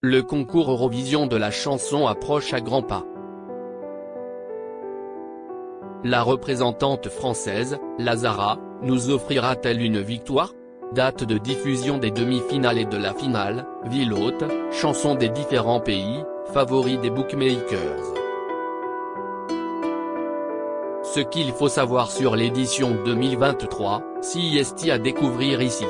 le concours Eurovision de la chanson approche à grands pas. La représentante française, Lazara, nous offrira-t-elle une victoire? Date de diffusion des demi-finales et de la finale, ville hôte, chansons des différents pays, favoris des bookmakers. Ce qu'il faut savoir sur l'édition 2023, CIST à découvrir ici.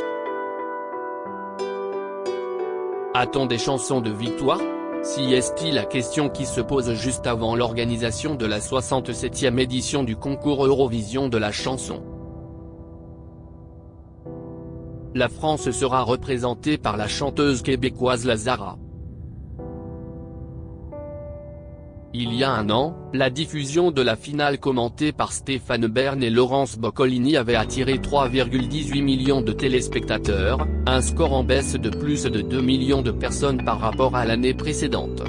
A-t-on des chansons de victoire? CIST la question qui se pose juste avant l'organisation de la 67e édition du concours Eurovision de la chanson. La France sera représentée par la chanteuse québécoise Lazara. Il y a un an, la diffusion de la finale commentée par Stéphane Bern et Laurence Boccolini avait attiré 3,18 millions de téléspectateurs, un score en baisse de plus de 2 millions de personnes par rapport à l'année précédente.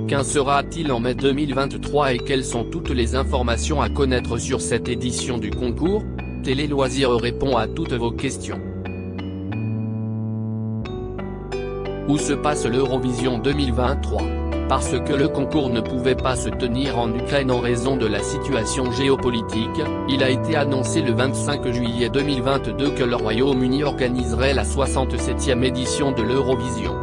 Qu'en sera-t-il en mai 2023 et quelles sont toutes les informations à connaître sur cette édition du concours? Télé Loisirs répond à toutes vos questions. Où se passe l'Eurovision 2023? Parce que le concours ne pouvait pas se tenir en Ukraine en raison de la situation géopolitique, il a été annoncé le 25 juillet 2022 que le Royaume-Uni organiserait la 67e édition de l'Eurovision.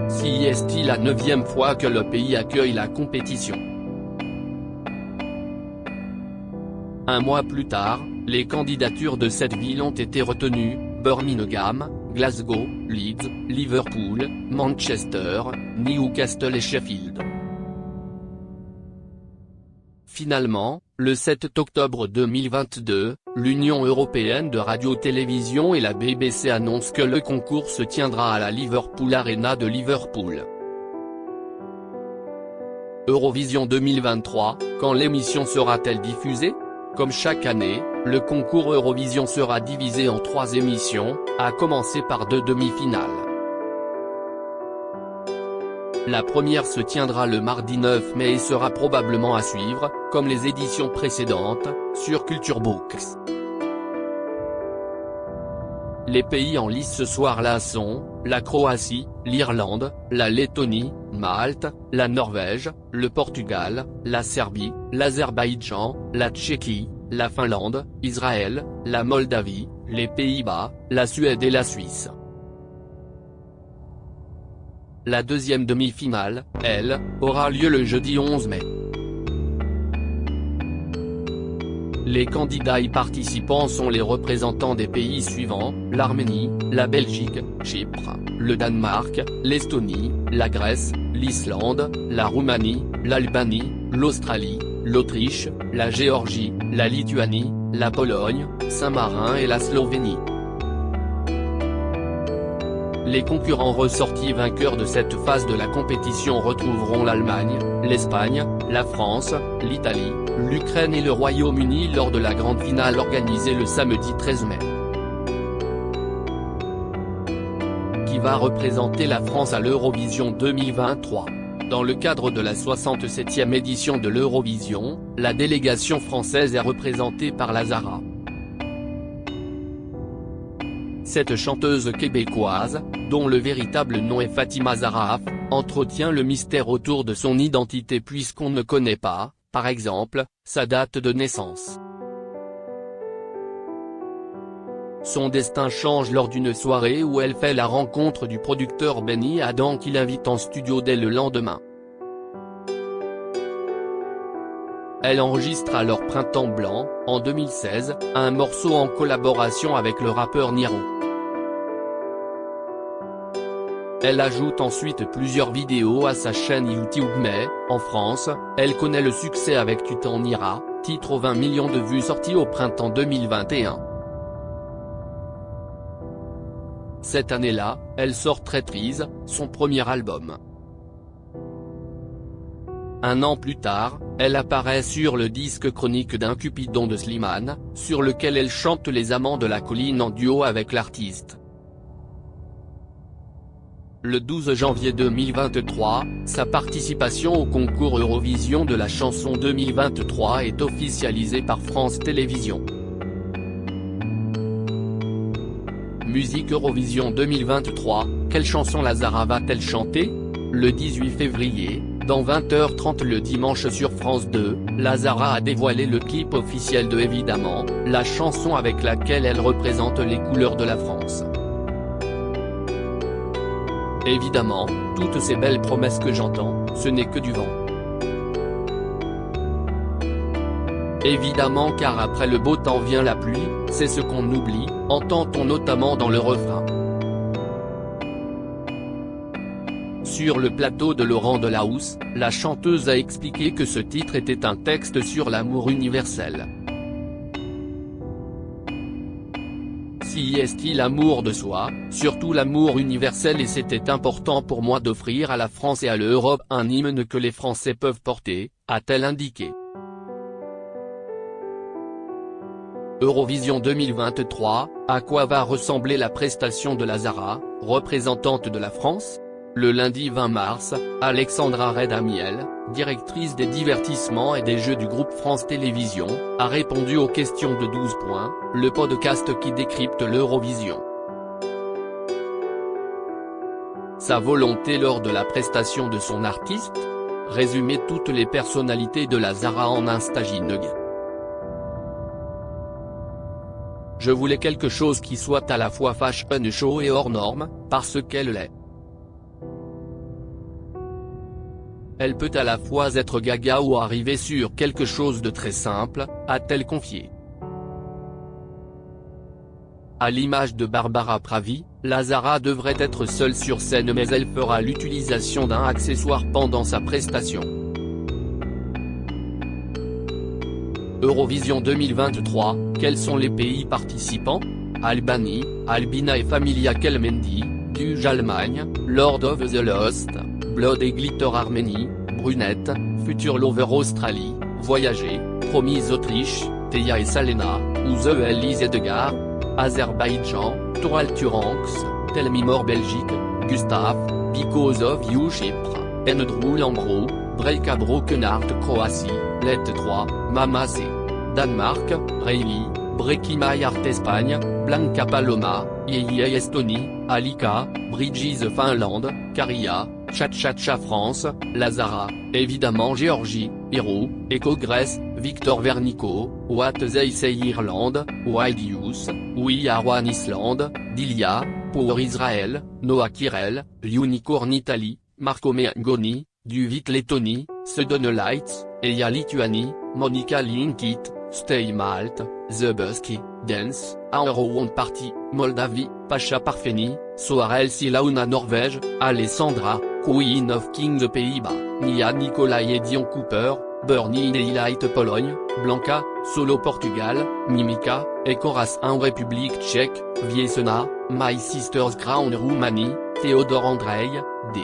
CIST la 9e fois que le pays accueille la compétition. Un mois plus tard, les candidatures de cette ville ont été retenues: Birmingham, Glasgow, Leeds, Liverpool, Manchester, Newcastle et Sheffield. Finalement, le 7 octobre 2022, l'Union européenne de radio-télévision et la BBC annoncent que le concours se tiendra à la Liverpool Arena de Liverpool. Eurovision 2023, quand l'émission sera-t-elle diffusée? Comme chaque année, le concours Eurovision sera divisé en 3 émissions, à commencer par 2 demi-finales. La première se tiendra le mardi 9 mai et sera probablement à suivre, comme les éditions précédentes, sur Culture Box. Les pays en lice ce soir-là sont, la Croatie, l'Irlande, la Lettonie, Malte, la Norvège, le Portugal, la Serbie, l'Azerbaïdjan, la Tchéquie, la Finlande, Israël, la Moldavie, les Pays-Bas, la Suède et la Suisse. La deuxième demi-finale, elle, aura lieu le jeudi 11 mai. Les candidats y participants sont les représentants des pays suivants: l'Arménie, la Belgique, Chypre, le Danemark, l'Estonie, la Grèce, l'Islande, la Roumanie, l'Albanie, l'Australie, l'Autriche, la Géorgie, la Lituanie, la Pologne, Saint-Marin et la Slovénie. Les concurrents ressortis vainqueurs de cette phase de la compétition retrouveront l'Allemagne, l'Espagne, la France, l'Italie, l'Ukraine et le Royaume-Uni lors de la grande finale organisée le samedi 13 mai. Qui va représenter la France à l'Eurovision 2023? Dans le cadre de la 67e édition de l'Eurovision, la délégation française est représentée par Lazara. Cette chanteuse québécoise, dont le véritable nom est Fatima Zaraf, entretient le mystère autour de son identité puisqu'on ne connaît pas, par exemple, sa date de naissance. Son destin change lors d'une soirée où elle fait la rencontre du producteur Benny Adam qui l'invite en studio dès le lendemain. Elle enregistre alors Printemps Blanc, en 2016, un morceau en collaboration avec le rappeur Niro. Elle ajoute ensuite plusieurs vidéos à sa chaîne YouTube mais, en France, elle connaît le succès avec Tu t'en iras, titre aux 20 millions de vues sorti au printemps 2021. Cette année-là, elle sort Traîtrise, son premier album. Un an plus tard, elle apparaît sur le disque Chronique d'un Cupidon de Slimane, sur lequel elle chante Les Amants de la Colline en duo avec l'artiste. Le 12 janvier 2023, sa participation au concours Eurovision de la chanson 2023 est officialisée par France Télévisions. Musique Eurovision 2023, quelle chanson la Zara va-t-elle chanter? Le 18 février, dans 20h30 le dimanche sur France 2, la Zara a dévoilé le clip officiel de Évidemment, la chanson avec laquelle elle représente les couleurs de la France. Évidemment, toutes ces belles promesses que j'entends, ce n'est que du vent. Évidemment, car après le beau temps vient la pluie, c'est ce qu'on oublie, entend-on notamment dans le refrain. Sur le plateau de Laurent Delahousse, la chanteuse a expliqué que ce titre était un texte sur l'amour universel. Si est-il l'amour de soi, surtout l'amour universel, et c'était important pour moi d'offrir à la France et à l'Europe un hymne que les Français peuvent porter, a-t-elle indiqué. Eurovision 2023, à quoi va ressembler la prestation de la Zara, représentante de la France? Le lundi 20 mars, Alexandra Redamiel, directrice des divertissements et des jeux du groupe France Télévisions, a répondu aux questions de 12 points, le podcast qui décrypte l'Eurovision. Sa volonté lors de la prestation de son artiste? Résumer toutes les personnalités de la Zara en un staginug. Je voulais quelque chose qui soit à la fois fashion show et hors norme, parce qu'elle l'est. Elle peut à la fois être gaga ou arriver sur quelque chose de très simple, a-t-elle confié. À l'image de Barbara Pravi, la Zara devrait être seule sur scène, mais elle fera l'utilisation d'un accessoire pendant sa prestation. Eurovision 2023, quels sont les pays participants? Albanie, Albina et Familia Kelmendi, Duge Allemagne, Lord of the Lost, Blood et Glitter Arménie, Brunette, Future Lover Australie, Voyager, Promise Autriche, Teia et Salena, Uze Elise Edgar, Azerbaïdjan, Toral Turanx, Tell Me More Belgique, Gustave, Because of You Chypre, Endrou Lambro, Breika Broken Heart Croatie, Let 3, Mama C. Danemark, Reilly, Breaky My Heart Espagne, Blanca Paloma, Yeye Estonie, Alika, Bridges Finlande, Caria, Cha France, la Zara, évidemment Géorgie, Hero, Echo Grèce, Victor Vernico, What They Say Irlande, Wild Youth, We Are One Islande, Dilia, Pour Israël, Noah Kirel, Unicorn Italie, Marco Mengoni, Duvit Lettonie, Sudden Lights, Eya Lituanie, Monica Linkit, Stay Malte, The Busky, Dance, Aurowon Party, Moldavie, Pacha Parfeni, Soarel Silauna Norvège, Alessandra, Queen of Kings Pays-Bas, Nia Nicolai et Dion Cooper, Bernie Daylight Pologne, Blanca, Solo Portugal, Mimica, Ekoras 1 République Tchèque, Viesena, My Sister's Crown Roumanie, Théodore Andrei, D.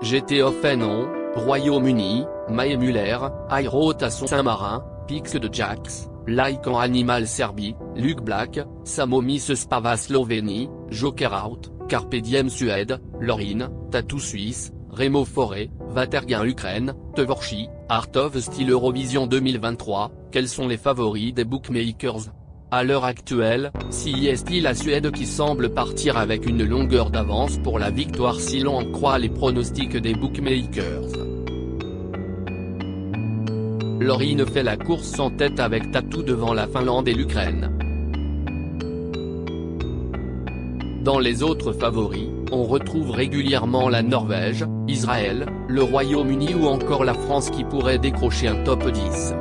GT Offenon, Royaume-Uni, Mae Muller, Airo Tasson Saint-Marin, Pix de Jax, Like en Animal Serbie, Luc Black, Samomis Spava Slovénie, Joker Out, Carpe Diem Suède, Lorine, Tatou Suisse, Remo Forêt, Vaterguin Ukraine, Tevorchi, Art of Style Eurovision 2023, quels sont les favoris des bookmakers? À l'heure actuelle, si est-il la Suède qui semble partir avec une longueur d'avance pour la victoire si l'on en croit les pronostics des bookmakers. Lorine fait la course en tête avec Tatou devant la Finlande et l'Ukraine. Dans les autres favoris, on retrouve régulièrement la Norvège, Israël, le Royaume-Uni ou encore la France qui pourrait décrocher un top 10.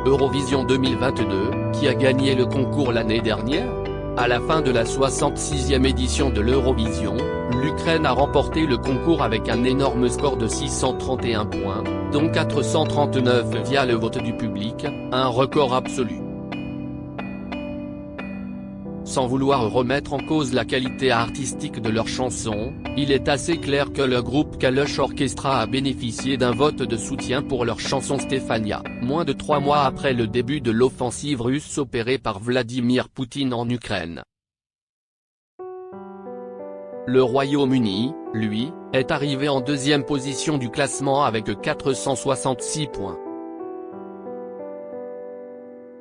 Eurovision 2022, qui a gagné le concours l'année dernière? À la fin de la 66e édition de l'Eurovision, l'Ukraine a remporté le concours avec un énorme score de 631 points, dont 439 via le vote du public, un record absolu. Sans vouloir remettre en cause la qualité artistique de leurs chansons, il est assez clair que le groupe Kalush Orchestra a bénéficié d'un vote de soutien pour leur chanson Stefania, moins de 3 mois après le début de l'offensive russe opérée par Vladimir Poutine en Ukraine. Le Royaume-Uni, lui, est arrivé en deuxième position du classement avec 466 points.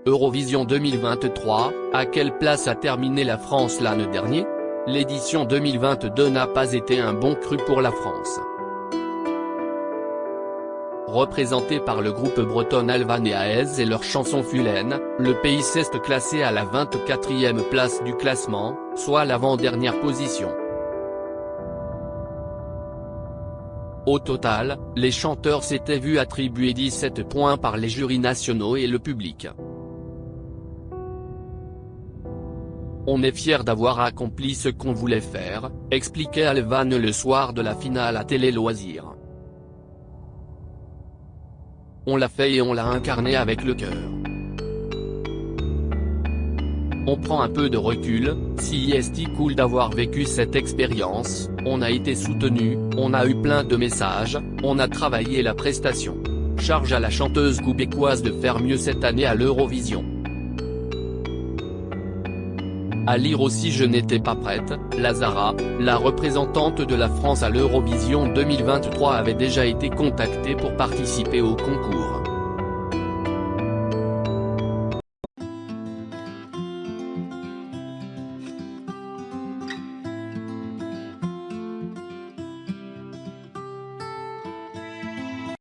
Eurovision 2023, à quelle place a terminé la France l'année dernière? L'édition 2022 n'a pas été un bon cru pour la France. Représenté par le groupe breton Alvan et Aez et leur chanson Fulaine, le pays s'est classé à la 24e place du classement, soit l'avant-dernière position. Au total, les chanteurs s'étaient vus attribuer 17 points par les jurys nationaux et le public. On est fiers d'avoir accompli ce qu'on voulait faire, expliquait Alvan le soir de la finale à Télé Loisirs. On l'a fait et on l'a incarné avec le cœur. On prend un peu de recul, si c'est cool d'avoir vécu cette expérience, on a été soutenu, on a eu plein de messages, on a travaillé la prestation. Charge à la chanteuse québécoise de faire mieux cette année à l'Eurovision. À lire aussi Je n'étais pas prête, Lazara, la représentante de la France à l'Eurovision 2023 avait déjà été contactée pour participer au concours.